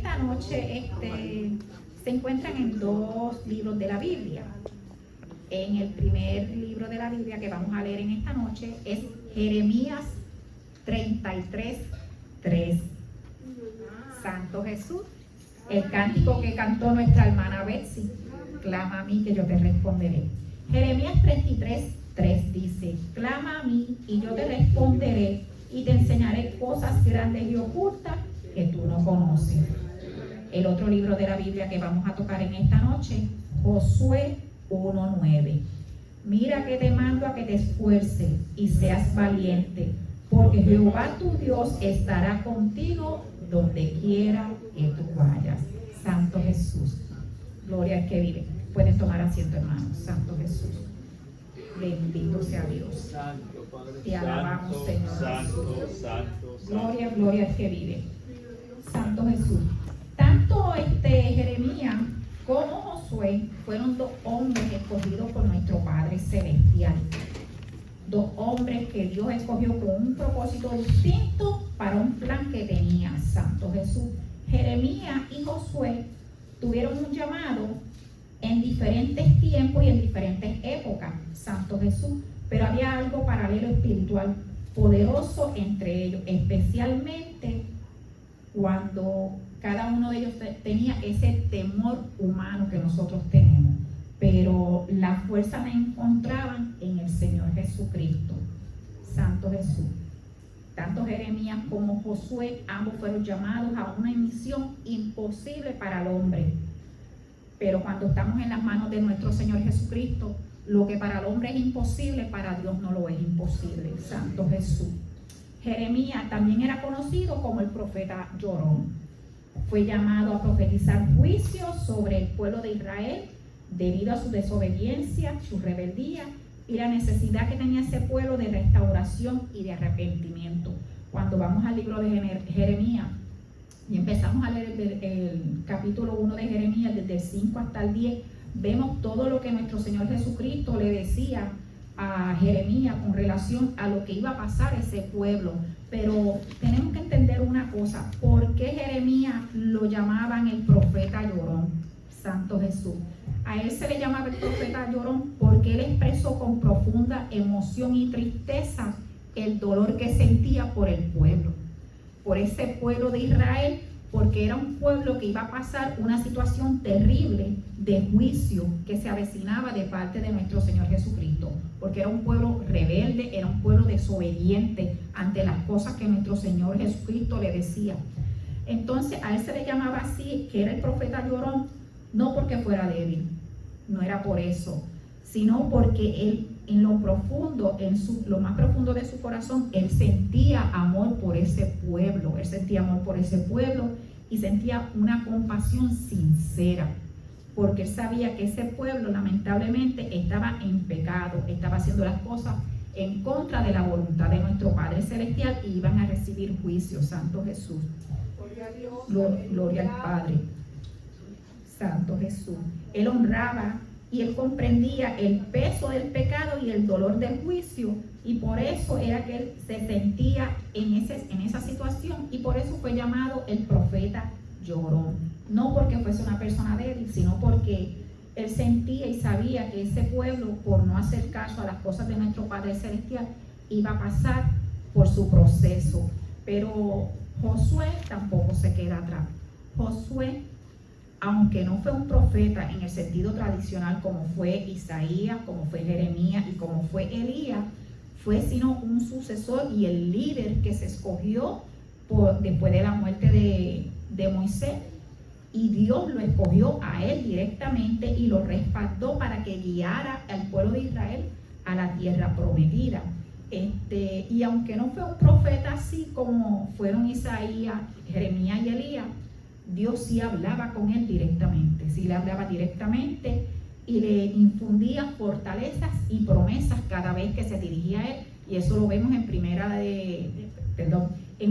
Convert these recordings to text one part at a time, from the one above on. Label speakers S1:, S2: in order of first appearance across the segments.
S1: esta noche se encuentran en dos libros de la Biblia. En el primer libro de la Biblia que vamos a leer en esta noche es Jeremías 33:3. Santo Jesús, el cántico que cantó nuestra hermana Betsy, clama a mí que yo te responderé. Jeremías 33:3 dice: clama a mí y yo te responderé y te enseñaré cosas grandes y ocultas que tú no conoces. El otro libro de la Biblia que vamos a tocar en esta noche, Josué 1:9. Mira que te mando a que te esfuerces y seas valiente, porque Jehová tu Dios estará contigo donde quiera que tú vayas. Santo Jesús, gloria al que vive. Pueden tomar asiento, hermanos. Santo Jesús, bendito sea Dios. Te alabamos, Señor Jesús. Gloria, gloria al que vive. Santo Jesús. Tanto Jeremías como Josué fueron dos hombres escogidos por nuestro Padre Celestial. Dos hombres que Dios escogió con un propósito distinto para un plan que tenía. Santo Jesús. Jeremías y Josué tuvieron un llamado en diferentes tiempos y en diferentes épocas. Santo Jesús. Pero había algo paralelo espiritual poderoso entre ellos, especialmente cuando cada uno de ellos tenía ese temor humano que nosotros tenemos, pero la fuerza la encontraban en el Señor Jesucristo. Santo Jesús. Tanto Jeremías como Josué, ambos fueron llamados a una misión imposible para el hombre, pero cuando estamos en las manos de nuestro Señor Jesucristo, lo que para el hombre es imposible, para Dios no lo es imposible. Santo Jesús. Jeremías también era conocido como el profeta llorón. Fue llamado a profetizar juicio sobre el pueblo de Israel debido a su desobediencia, su rebeldía y la necesidad que tenía ese pueblo de restauración y de arrepentimiento. Cuando vamos al libro de Jeremías y empezamos a leer el capítulo 1 de Jeremías, desde el 5 hasta el 10, vemos todo lo que nuestro Señor Jesucristo le decía a Jeremías con relación a lo que iba a pasar a ese pueblo. Pero tenemos que entender una cosa: ¿por qué Jeremías lo llamaban el profeta llorón? Santo Jesús. A él se le llamaba el profeta llorón porque él expresó con profunda emoción y tristeza el dolor que sentía por el pueblo, por ese pueblo de Israel, porque era un pueblo que iba a pasar una situación terrible de juicio que se avecinaba de parte de nuestro Señor Jesucristo, porque era un pueblo rebelde, era un pueblo desobediente ante las cosas que nuestro Señor Jesucristo le decía. Entonces a él se le llamaba así, que era el profeta llorón, no porque fuera débil, no era por eso, sino porque él en lo profundo, lo más profundo de su corazón, él sentía amor por ese pueblo, y sentía una compasión sincera, porque él sabía que ese pueblo lamentablemente estaba en pecado, estaba haciendo las cosas en contra de la voluntad de nuestro Padre Celestial y iban a recibir juicio. Santo Jesús. Gloria a Dios. Gloria al Padre. Santo Jesús. Él honraba y él comprendía el peso del pecado y el dolor del juicio, y por eso era que él se sentía en esa situación, y por eso fue llamado el profeta llorón. No porque fuese una persona débil, sino porque él sentía y sabía que ese pueblo, por no hacer caso a las cosas de nuestro Padre Celestial, iba a pasar por su proceso. Pero Josué tampoco se queda atrás. Josué, aunque no fue un profeta en el sentido tradicional como fue Isaías, como fue Jeremías y como fue Elías, fue sino un sucesor y el líder que se escogió después de la muerte de Moisés, y Dios lo escogió a él directamente y lo respaldó para que guiara al pueblo de Israel a la tierra prometida. Y aunque no fue un profeta así como fueron Isaías, Jeremías y Elías, Dios sí hablaba con él directamente, sí le hablaba directamente y le infundía fortalezas y promesas cada vez que se dirigía a él. Y eso lo vemos en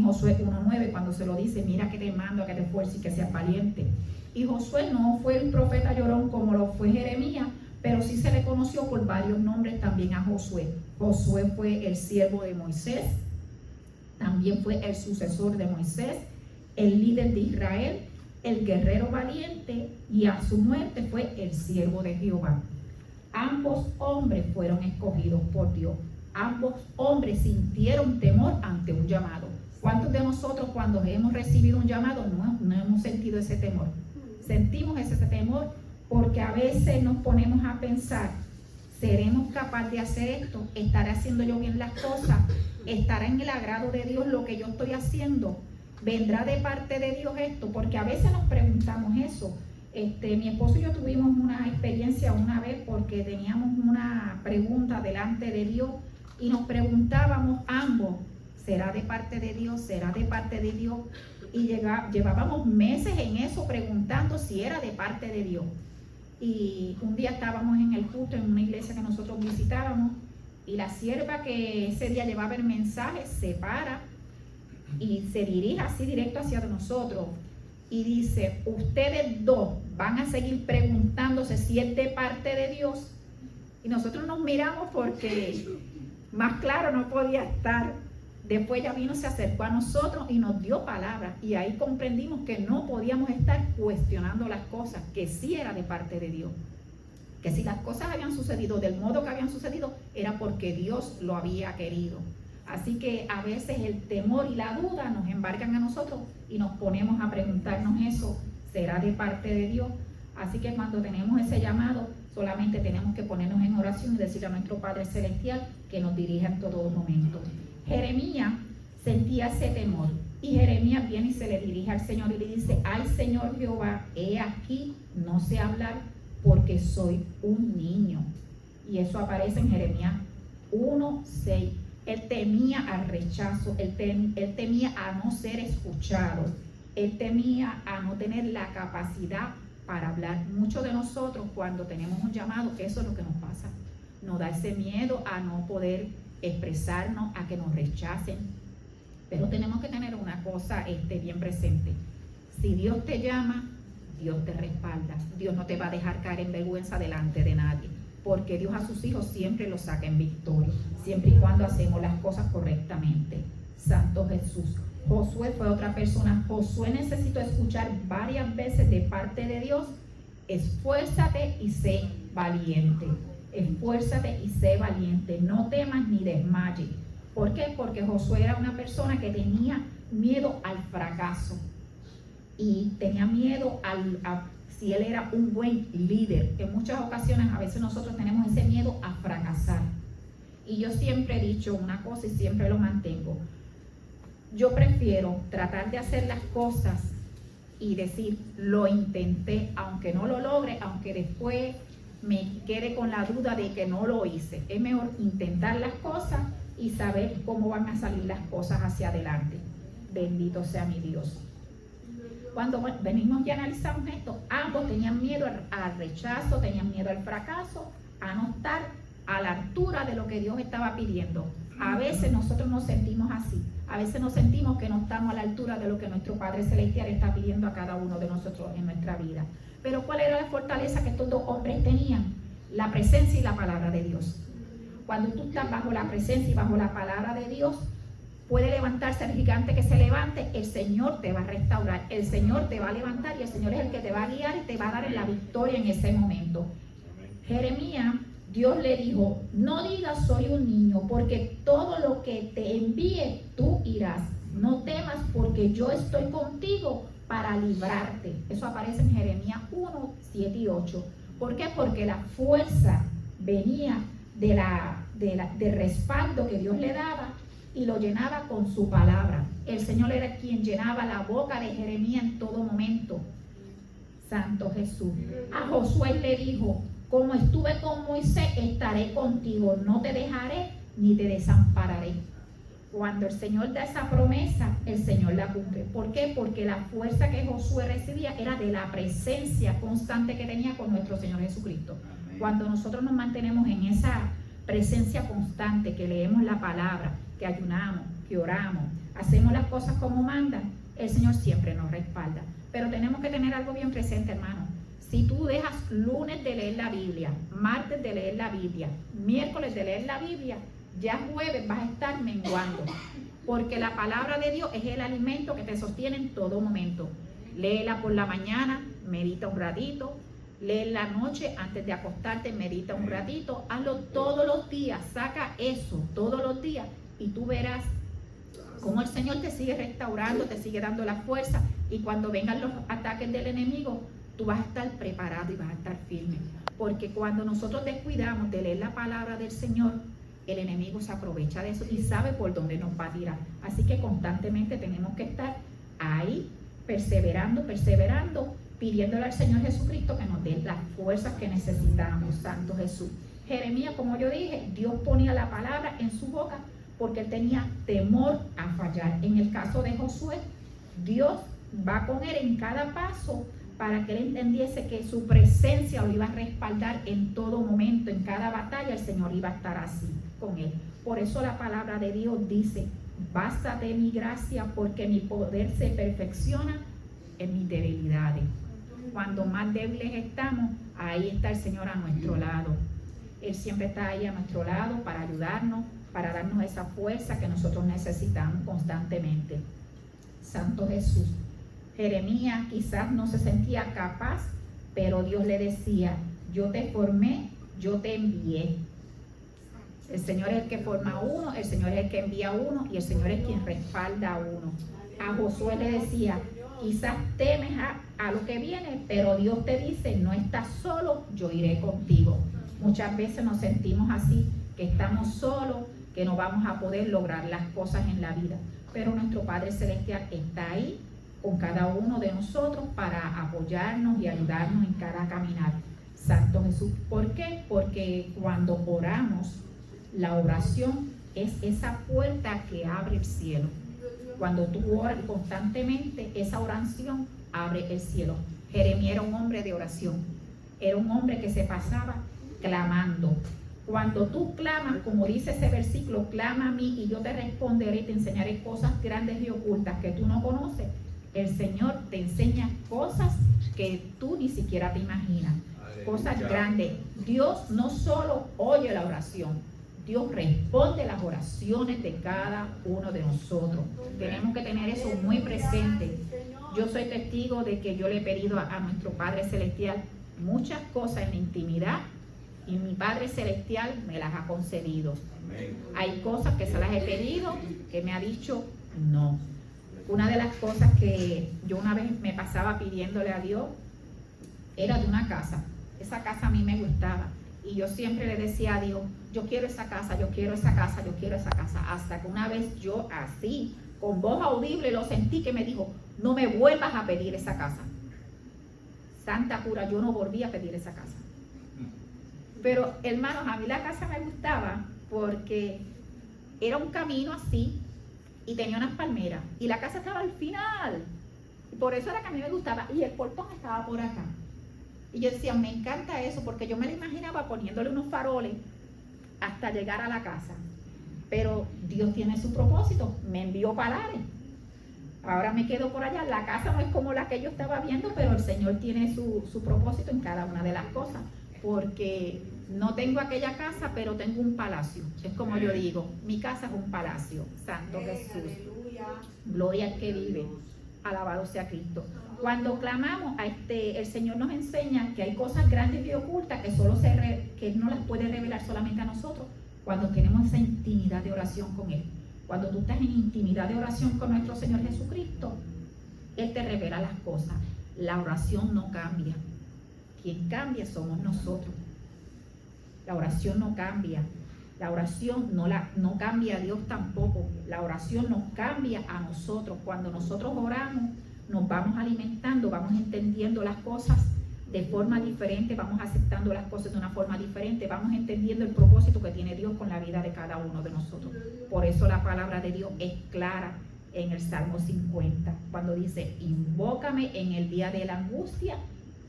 S1: Josué 1:9, cuando se lo dice: mira que te mando a que te esfuerces y que seas valiente. Y Josué no fue el profeta llorón como lo fue Jeremías, pero sí se le conoció por varios nombres también a Josué. Josué fue el siervo de Moisés, también fue el sucesor de Moisés, el líder de Israel, el guerrero valiente, y a su muerte fue el siervo de Jehová. Ambos hombres fueron escogidos por Dios. Ambos hombres sintieron temor ante un llamado. ¿Cuántos de nosotros cuando hemos recibido un llamado no hemos sentido ese temor? Sentimos ese temor porque a veces nos ponemos a pensar, ¿seremos capaces de hacer esto? ¿Estaré haciendo yo bien las cosas? ¿Estará en el agrado de Dios lo que yo estoy haciendo? ¿Vendrá de parte de Dios esto? Porque a veces nos preguntamos eso. Mi esposo y yo tuvimos una experiencia una vez porque teníamos una pregunta delante de Dios y nos preguntábamos ambos, ¿será de parte de Dios? ¿Será de parte de Dios? Y llevábamos meses en eso preguntando si era de parte de Dios. Y un día estábamos en el culto en una iglesia que nosotros visitábamos y la sierva que ese día llevaba el mensaje se para y se dirige así directo hacia nosotros y dice, ustedes dos van a seguir preguntándose si es de parte de Dios. Y nosotros nos miramos porque más claro no podía estar. Después ella vino, se acercó a nosotros y nos dio palabras. Y ahí comprendimos que no podíamos estar cuestionando las cosas, que sí era de parte de Dios. Que si las cosas habían sucedido del modo que habían sucedido, era porque Dios lo había querido. Así que a veces el temor y la duda nos embarcan a nosotros y nos ponemos a preguntarnos eso, ¿será de parte de Dios? Así que cuando tenemos ese llamado, solamente tenemos que ponernos en oración y decirle a nuestro Padre Celestial que nos dirija en todo momento. Jeremías sentía ese temor y Jeremías viene y se le dirige al Señor y le dice, ay Señor Jehová, he aquí, no sé hablar porque soy un niño. Y eso aparece en Jeremías 1:6. Él temía al rechazo, él temía a no ser escuchado, él temía a no tener la capacidad para hablar. Muchos de nosotros cuando tenemos un llamado, eso es lo que nos pasa. Nos da ese miedo a no poder expresarnos, a que nos rechacen. Pero tenemos que tener una cosa bien presente. Si Dios te llama, Dios te respalda. Dios no te va a dejar caer en vergüenza delante de nadie. Porque Dios a sus hijos siempre los saca en victoria, siempre y cuando hacemos las cosas correctamente. Santo Jesús. Josué fue otra persona. Josué necesitó escuchar varias veces de parte de Dios, esfuérzate y sé valiente. Esfuérzate y sé valiente. No temas ni desmayes. ¿Por qué? Porque Josué era una persona que tenía miedo al fracaso. Y tenía miedo si él era un buen líder. En muchas ocasiones a veces nosotros tenemos ese miedo a fracasar. Y yo siempre he dicho una cosa y siempre lo mantengo. Yo prefiero tratar de hacer las cosas y decir, lo intenté, aunque no lo logre, aunque después me quede con la duda de que no lo hice. Es mejor intentar las cosas y saber cómo van a salir las cosas hacia adelante. Bendito sea mi Dios. Cuando venimos y analizamos esto, ambos tenían miedo al rechazo, tenían miedo al fracaso, a no estar a la altura de lo que Dios estaba pidiendo. A veces nosotros nos sentimos así, a veces nos sentimos que no estamos a la altura de lo que nuestro Padre Celestial está pidiendo a cada uno de nosotros en nuestra vida. Pero ¿cuál era la fortaleza que estos dos hombres tenían? La presencia y la palabra de Dios. Cuando tú estás bajo la presencia y bajo la palabra de Dios, puede levantarse el gigante que se levante, el Señor te va a restaurar, el Señor te va a levantar y el Señor es el que te va a guiar y te va a dar la victoria en ese momento. Jeremías, Dios le dijo, no digas soy un niño, porque todo lo que te envíe tú irás. No temas porque yo estoy contigo para librarte. Eso aparece en Jeremías 1:7 y 8. ¿Por qué? Porque la fuerza venía del respaldo que Dios le daba y lo llenaba con su palabra. El Señor era quien llenaba la boca de Jeremías en todo momento. Santo Jesús. A Josué le dijo, como estuve con Moisés, estaré contigo, no te dejaré ni te desampararé. Cuando el Señor da esa promesa, el Señor la cumple. ¿Por qué? Porque la fuerza que Josué recibía era de la presencia constante que tenía con nuestro Señor Jesucristo. Cuando nosotros nos mantenemos en esa presencia constante, que leemos la palabra, que ayunamos, que oramos, hacemos las cosas como mandan, el Señor siempre nos respalda. Pero tenemos que tener algo bien presente, hermano. Si tú dejas lunes de leer la Biblia, martes de leer la Biblia, miércoles de leer la Biblia, ya jueves vas a estar menguando. Porque la palabra de Dios es el alimento que te sostiene en todo momento. Léela por la mañana, medita un ratito. Lee en la noche antes de acostarte, medita un ratito. Hazlo todos los días, saca eso todos los días y tú verás cómo el Señor te sigue restaurando, te sigue dando la fuerza, y cuando vengan los ataques del enemigo, tú vas a estar preparado y vas a estar firme. Porque cuando nosotros descuidamos de leer la palabra del Señor, el enemigo se aprovecha de eso y sabe por dónde nos va a tirar. Así que constantemente tenemos que estar ahí, perseverando, pidiéndole al Señor Jesucristo que nos dé las fuerzas que necesitamos. Santo Jesús. Jeremías, como yo dije, Dios ponía la palabra en su boca porque él tenía temor a fallar. En el caso de Josué, Dios va con él en cada paso para que él entendiese que su presencia lo iba a respaldar en todo momento, en cada batalla el Señor iba a estar así con él. Por eso la palabra de Dios dice: bástate mi gracia, porque mi poder se perfecciona en mis debilidades. Cuando más débiles estamos, ahí está el Señor a nuestro lado. Él siempre está ahí a nuestro lado para ayudarnos, para darnos esa fuerza que nosotros necesitamos constantemente. Santo Jesús. Jeremías quizás no se sentía capaz, pero Dios le decía: yo te formé, yo te envié. El Señor es el que forma a uno, el Señor es el que envía a uno, y el Señor es quien respalda a uno. A Josué le decía: quizás temes a lo que viene, pero Dios te dice: no estás solo, yo iré contigo. Muchas veces nos sentimos así, que estamos solos, que no vamos a poder lograr las cosas en la vida, pero nuestro Padre Celestial está ahí con cada uno de nosotros para apoyarnos y ayudarnos en cada caminar. Santo Jesús. ¿Por qué? Porque cuando oramos, la oración es esa puerta que abre el cielo. Cuando tú oras constantemente, esa oración abre el cielo. Jeremías era un hombre de oración. Era un hombre que se pasaba clamando. Cuando tú clamas, como dice ese versículo, clama a mí y yo te responderé y te enseñaré cosas grandes y ocultas que tú no conoces. El Señor te enseña cosas que tú ni siquiera te imaginas. Cosas grandes. Dios no solo oye la oración, Dios responde las oraciones de cada uno de nosotros. Tenemos que tener eso muy presente. Yo soy testigo de que yo le he pedido a nuestro Padre Celestial muchas cosas en la intimidad, y mi Padre Celestial me las ha concedido. Hay cosas que se las he pedido que me ha dicho no. Una de las cosas que yo una vez me pasaba pidiéndole a Dios era de una casa. Esa casa a mí me gustaba y yo siempre le decía a Dios: yo quiero esa casa, yo quiero esa casa, yo quiero esa casa. Hasta que una vez yo así, con voz audible, lo sentí que me dijo: no me vuelvas a pedir esa casa. Santa cura, yo no volví a pedir esa casa. Pero hermanos, a mí la casa me gustaba porque era un camino así y tenía unas palmeras y la casa estaba al final. Y por eso era que a mí me gustaba, y el portón estaba por acá. Y yo decía: me encanta eso, porque yo me lo imaginaba poniéndole unos faroles hasta llegar a la casa. Pero Dios tiene su propósito, me envió para Lares. Ahora me quedo por allá. La casa no es como la que yo estaba viendo, pero el Señor tiene su propósito en cada una de las cosas. Porque no tengo aquella casa, pero tengo un palacio. Es como yo digo, mi casa es un palacio. Santo Jesús. Gloria al que vive. Alabado sea Cristo. Cuando clamamos, el Señor nos enseña que hay cosas grandes y ocultas que que Él no las puede revelar solamente a nosotros cuando tenemos esa intimidad de oración con Él. Cuando tú estás en intimidad de oración con nuestro Señor Jesucristo, Él te revela las cosas. La oración no cambia. Quien cambia somos nosotros. La oración no cambia. La oración no cambia a Dios tampoco. La oración nos cambia a nosotros. Cuando nosotros oramos, nos vamos alimentando, vamos entendiendo las cosas de forma diferente, vamos aceptando las cosas de una forma diferente, vamos entendiendo el propósito que tiene Dios con la vida de cada uno de nosotros. Por eso la palabra de Dios es clara en el Salmo 50, cuando dice: invócame en el día de la angustia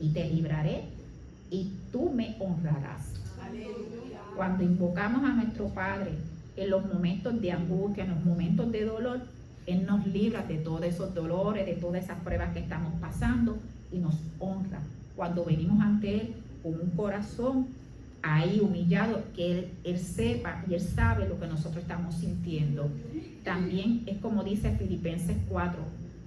S1: y te libraré y tú me honrarás. Aleluya. Cuando invocamos a nuestro Padre en los momentos de angustia, en los momentos de dolor, Él nos libra de todos esos dolores, de todas esas pruebas que estamos pasando, y nos honra. Cuando venimos ante Él con un corazón ahí humillado, que Él sepa y Él sabe lo que nosotros estamos sintiendo. También es como dice Filipenses 4,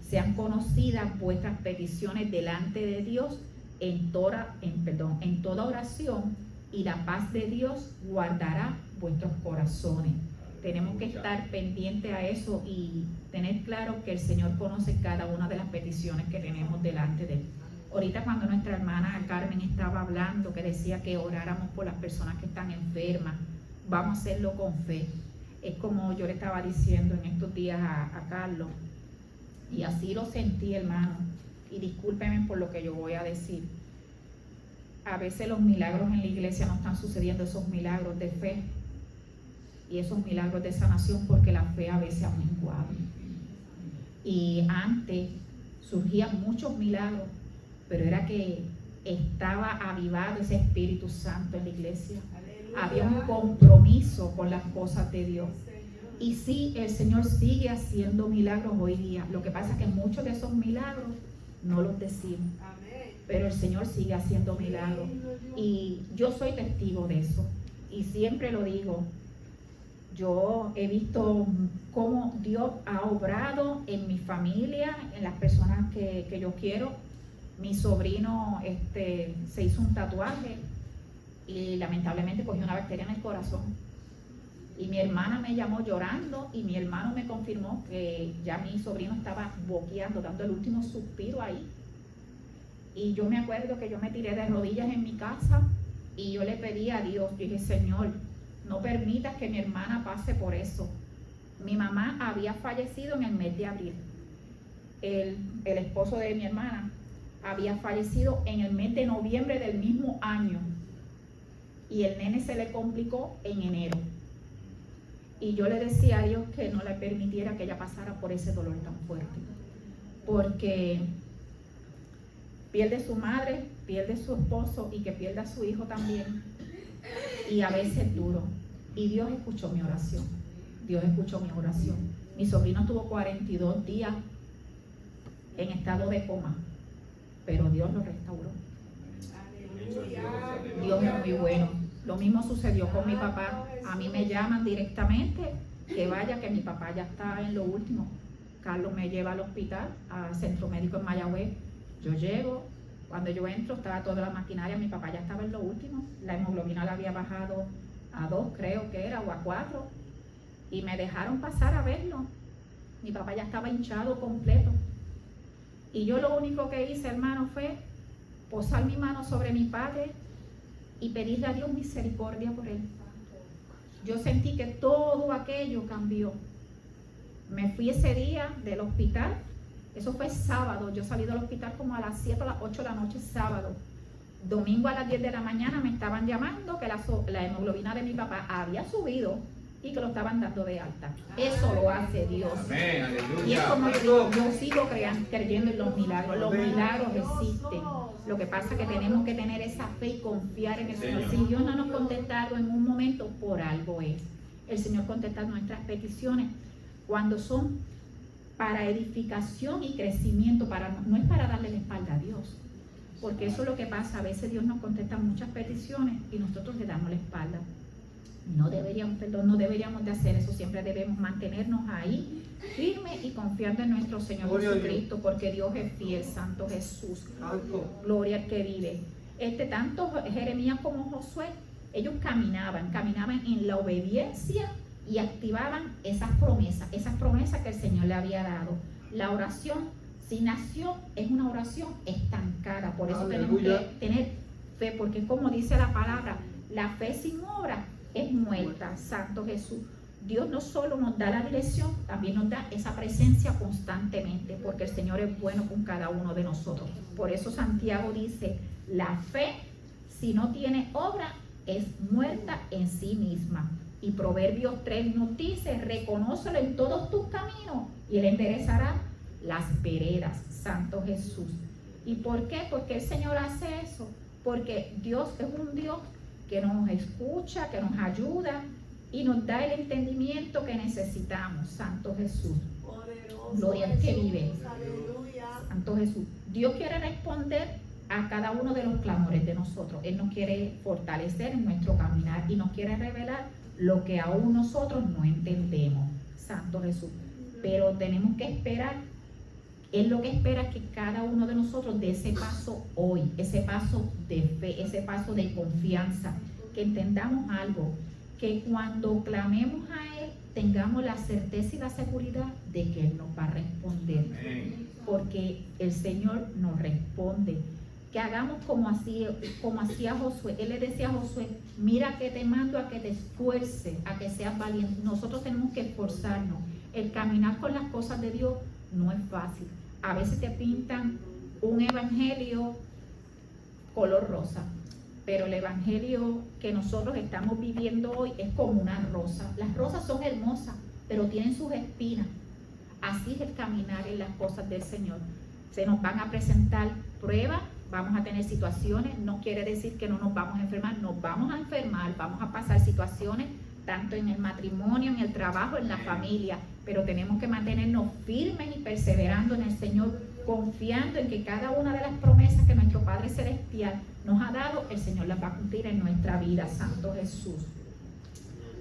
S1: sean conocidas vuestras peticiones delante de Dios en toda oración, y la paz de Dios guardará vuestros corazones. Tenemos que estar pendientes a eso y tener claro que el Señor conoce cada una de las peticiones que tenemos delante de Él. Ahorita cuando nuestra hermana Carmen estaba hablando, que decía que oráramos por las personas que están enfermas, vamos a hacerlo con fe. Es como yo le estaba diciendo en estos días a Carlos, y así lo sentí, hermano, y discúlpenme por lo que yo voy a decir. A veces los milagros en la iglesia no están sucediendo, esos milagros de fe y esos milagros de sanación, porque la fe a veces ha menguado. Y antes surgían muchos milagros, pero era que estaba avivado ese Espíritu Santo en la iglesia. Aleluya. Había un compromiso con las cosas de Dios. Y sí, el Señor sigue haciendo milagros hoy día. Lo que pasa es que muchos de esos milagros no los decimos. Pero el Señor sigue haciendo milagros. Y yo soy testigo de eso. Y siempre lo digo. Yo he visto cómo Dios ha obrado en mi familia, en las personas que yo quiero. Mi sobrino se hizo un tatuaje y lamentablemente cogió una bacteria en el corazón. Y mi hermana me llamó llorando y mi hermano me confirmó que ya mi sobrino estaba boqueando, dando el último suspiro ahí. Y yo me acuerdo que yo me tiré de rodillas en mi casa y yo le pedí a Dios, yo dije, Señor, no permitas que mi hermana pase por eso. Mi mamá había fallecido en el mes de abril. El esposo de mi hermana había fallecido en el mes de noviembre del mismo año. Y el nene se le complicó en enero. Y yo le decía a Dios que no le permitiera que ella pasara por ese dolor tan fuerte. Porque pierde su madre, pierde su esposo y que pierda a su hijo también. Y a veces es duro. Y Dios escuchó mi oración. Dios escuchó mi oración. Mi sobrino tuvo 42 días en estado de coma, pero Dios lo restauró. Dios es muy bueno. Lo mismo sucedió con mi papá. A mí me llaman directamente que vaya, que mi papá ya está en lo último. Carlos me lleva al hospital, al centro médico en Mayagüez. Yo llego, cuando yo entro estaba toda la maquinaria, mi papá ya estaba en lo último. La hemoglobina la había bajado a 2, creo que era, o a 4. Y me dejaron pasar a verlo. Mi papá ya estaba hinchado completo. Y yo lo único que hice, hermano, fue posar mi mano sobre mi padre y pedirle a Dios misericordia por él. Yo sentí que todo aquello cambió. Me fui ese día del hospital, eso fue sábado, yo salí del hospital como a las 7 o las 8 de la noche sábado. Domingo a las 10 de la mañana me estaban llamando que la hemoglobina de mi papá había subido y que lo estaban dando de alta. Eso lo hace Dios.
S2: Amén, aleluya.
S1: Y es como yo digo, yo sigo creyendo en los milagros. Los milagros existen. Lo que pasa es que tenemos que tener esa fe y confiar en el Señor. Si Dios no nos contesta algo en un momento, por algo es. El Señor contesta nuestras peticiones cuando son para edificación y crecimiento, no es para darle la espalda a Dios. Porque eso es lo que pasa. A veces Dios nos contesta muchas peticiones y nosotros le damos la espalda. No deberíamos de hacer eso. Siempre debemos mantenernos ahí firmes y confiando en nuestro Señor Jesucristo, porque Dios es fiel. Santo Jesús, gloria al que vive. Tanto Jeremías como Josué, ellos caminaban en la obediencia y activaban esas promesas que el Señor le había dado. La oración sin acción es una oración estancada. Por eso tenemos que tener fe, porque como dice la palabra, la fe sin obra es muerta. Santo Jesús. Dios no solo nos da la dirección, también nos da esa presencia constantemente, porque el Señor es bueno con cada uno de nosotros. Por eso Santiago dice, la fe, si no tiene obra, es muerta en sí misma. Y Proverbios 3 nos dice, reconócelo en todos tus caminos y Él enderezará las veredas. Santo Jesús. ¿Y por qué? Porque el Señor hace eso. Porque Dios es un Dios que nos escucha, que nos ayuda y nos da el entendimiento que necesitamos. Santo Jesús. Poderoso, gloria al que vive. Aleluya. Santo Jesús. Dios quiere responder a cada uno de los clamores de nosotros. Él nos quiere fortalecer en nuestro caminar y nos quiere revelar lo que aún nosotros no entendemos. Santo Jesús. Pero tenemos que esperar Él lo que espera es que cada uno de nosotros dé ese paso hoy, ese paso de fe, ese paso de confianza, que entendamos algo, que cuando clamemos a Él tengamos la certeza y la seguridad de que Él nos va a responder, porque el Señor nos responde. Que hagamos como hacía Josué. Él le decía a Josué, mira que te mando a que te esfuerces, a que seas valiente. Nosotros tenemos que esforzarnos. El caminar con las cosas de Dios no es fácil. A veces te pintan un evangelio color rosa, pero el evangelio que nosotros estamos viviendo hoy es como una rosa. Las rosas son hermosas, pero tienen sus espinas. Así es el caminar en las cosas del Señor. Se nos van a presentar pruebas, vamos a tener situaciones, no quiere decir que no nos vamos a enfermar, nos vamos a enfermar, vamos a pasar situaciones, tanto en el matrimonio, en el trabajo, en la familia, pero tenemos que mantenernos firmes y perseverando en el Señor, confiando en que cada una de las promesas que nuestro Padre Celestial nos ha dado, el Señor las va a cumplir en nuestra vida, Santo Jesús.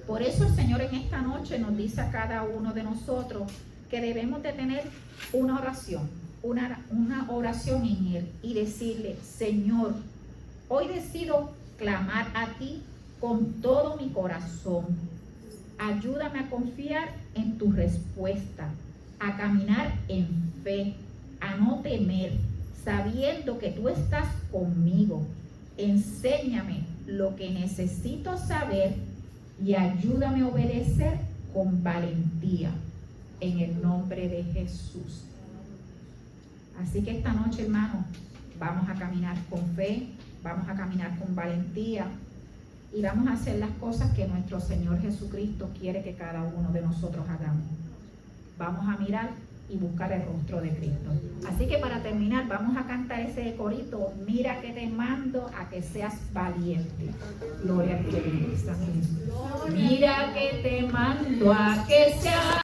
S1: Por eso el Señor en esta noche nos dice a cada uno de nosotros que debemos de tener una oración, una oración en Él y decirle, Señor, hoy decido clamar a ti con todo mi corazón. Ayúdame a confiar en tu respuesta, a caminar en fe, a no temer, sabiendo que tú estás conmigo. Enséñame lo que necesito saber y ayúdame a obedecer con valentía, en el nombre de Jesús. Así que esta noche, hermanos, vamos a caminar con fe, vamos a caminar con valentía y vamos a hacer las cosas que nuestro Señor Jesucristo quiere que cada uno de nosotros hagamos. Vamos a mirar y buscar el rostro de Cristo. Así que para terminar, vamos a cantar ese corito, mira que te mando a que seas valiente. Gloria a ti, Santo Jesús. Mira que te mando a que seas